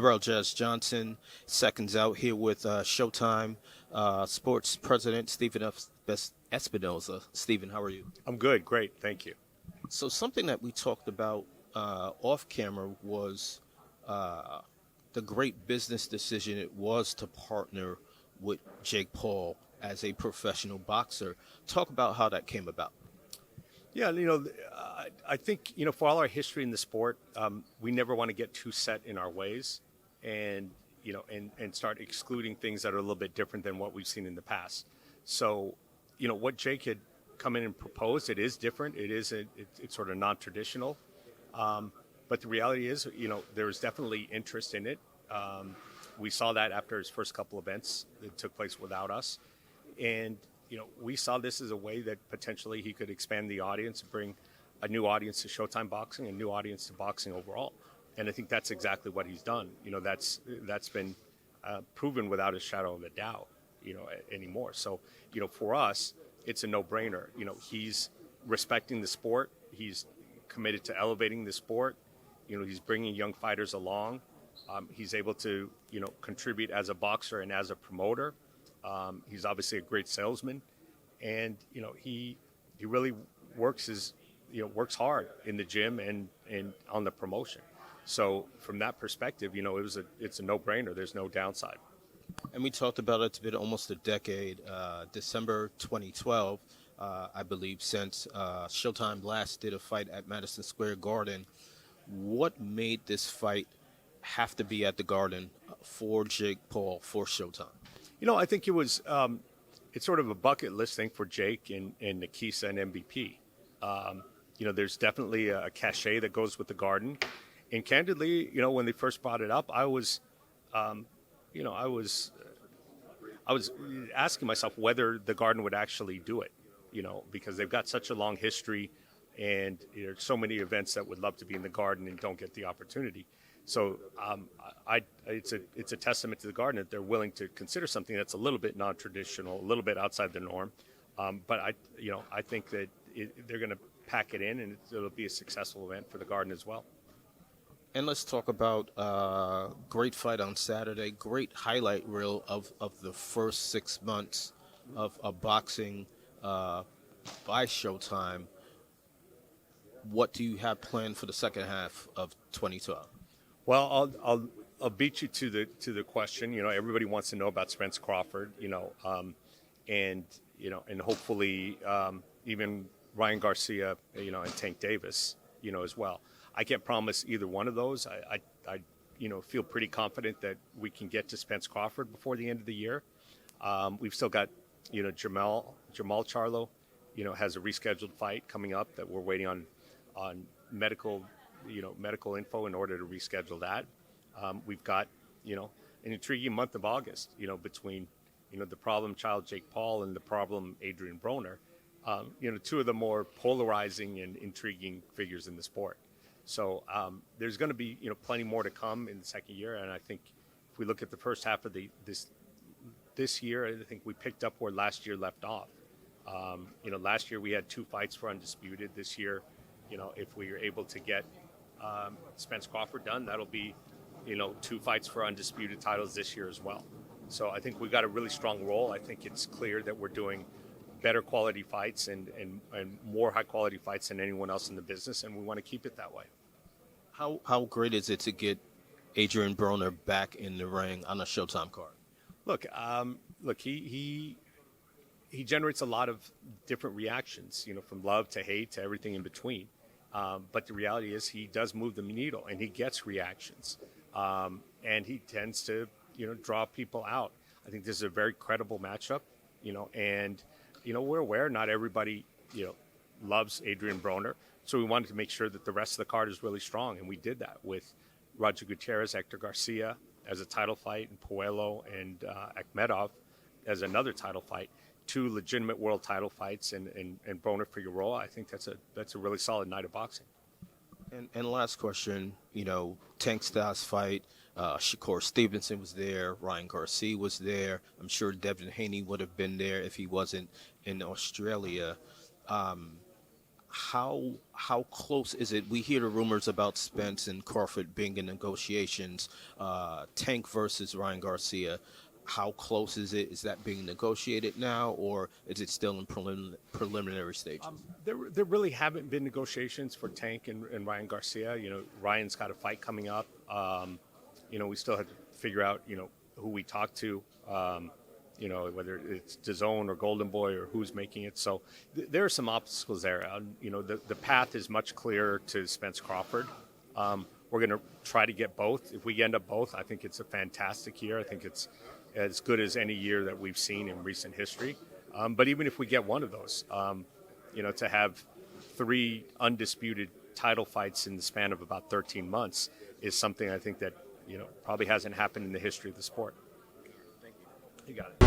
Derrell Johnson, Seconds Out here with Showtime sports president Stephen Espinoza. Stephen, how are you? I'm good. Great. Thank you. So something that we talked about off camera was the great business decision it was to partner with Jake Paul as a professional boxer. Talk about how that came about. Yeah, I think, for all our history in the sport, we never want to get too set in our ways and, and start excluding things that are a little bit different than what we've seen in the past. So, what Jake had come in and proposed, it is different. It's sort of non-traditional. But the reality is, there was definitely interest in it. We saw that after his first couple events that took place without us. And, we saw this as a way that potentially he could expand the audience, bring a new audience to Showtime boxing, a new audience to boxing overall. And I think that's exactly what he's done. That's been proven without a shadow of a doubt, anymore. So, for us, it's a no-brainer. He's respecting the sport. He's committed to elevating the sport. He's bringing young fighters along. He's able to, contribute as a boxer and as a promoter. He's obviously a great salesman, and he really works works hard in the gym and on the promotion. So from that perspective, it's a no-brainer. There's no downside. And we talked about it. It's been almost a decade. December 2012, I believe, since Showtime last did a fight at Madison Square Garden. What made this fight have to be at the Garden for Jake Paul for Showtime? I think it was it's sort of a bucket list thing for Jake and Nikisa and MVP. There's definitely a cachet that goes with the Garden. And candidly, when they first brought it up, I was asking myself whether the Garden would actually do it, because they've got such a long history and there's so many events that would love to be in the Garden and don't get the opportunity. So it's a testament to the Garden that they're willing to consider something that's a little bit non-traditional, a little bit outside the norm. But I think that they're going to pack it in, and it'll be a successful event for the Garden as well. And let's talk about great fight on Saturday, great highlight reel of the first 6 months of boxing by Showtime. What do you have planned for the second half of 2012? Well, I'll beat you to the question. Everybody wants to know about Spence Crawford. And hopefully even Ryan Garcia. And Tank Davis. As well. I can't promise either one of those. I feel pretty confident that we can get to Spence Crawford before the end of the year. We've still got Jamal Charlo. Has a rescheduled fight coming up that we're waiting on medical info in order to reschedule that. We've got, an intriguing month of August, between, the problem child Jake Paul and the problem Adrien Broner, two of the more polarizing and intriguing figures in the sport. So there's going to be, plenty more to come in the second year. And I think if we look at the first half of this year, I think we picked up where last year left off. Last year we had 2 fights for undisputed. This year, if we are able to get Spence Crawford done, that'll be, 2 fights for undisputed titles this year as well. So I think we've got a really strong role. I think it's clear that we're doing better quality fights and more high quality fights than anyone else in the business, and we want to keep it that way. How great is it to get Adrien Broner back in the ring on a Showtime card? Look, he generates a lot of different reactions, from love to hate to everything in between. But the reality is he does move the needle, and he gets reactions. And he tends to, draw people out. I think this is a very credible matchup, and, we're aware not everybody, loves Adrien Broner. So we wanted to make sure that the rest of the card is really strong, and we did that with Roger Gutierrez, Hector Garcia as a title fight, and Puello and Akhmedov as another title fight. 2 legitimate world title fights, and Broner Figueroa. I think that's a really solid night of boxing. And last question, Tank Stas fight, Shakur Stevenson was there, Ryan Garcia was there. I'm sure Devin Haney would have been there if he wasn't in Australia. how close is it? We hear the rumors about Spence and Crawford being in negotiations. Tank versus Ryan Garcia. How close is it? Is that being negotiated now, or is it still in preliminary stages? There really haven't been negotiations for Tank and Ryan Garcia. You know, Ryan's got a fight coming up. You know, we still have to figure out, you know, who we talk to. You know, whether it's DAZN or Golden Boy or who's making it. So there are some obstacles there. You know, the path is much clearer to Spence Crawford. We're going to try to get both. If we end up both, I think it's a fantastic year. I think it's as good as any year that we've seen in recent history. But even if we get one of those, you know, to have 3 undisputed title fights in the span of about 13 months is something I think that, you know, probably hasn't happened in the history of the sport. Thank you. You got it.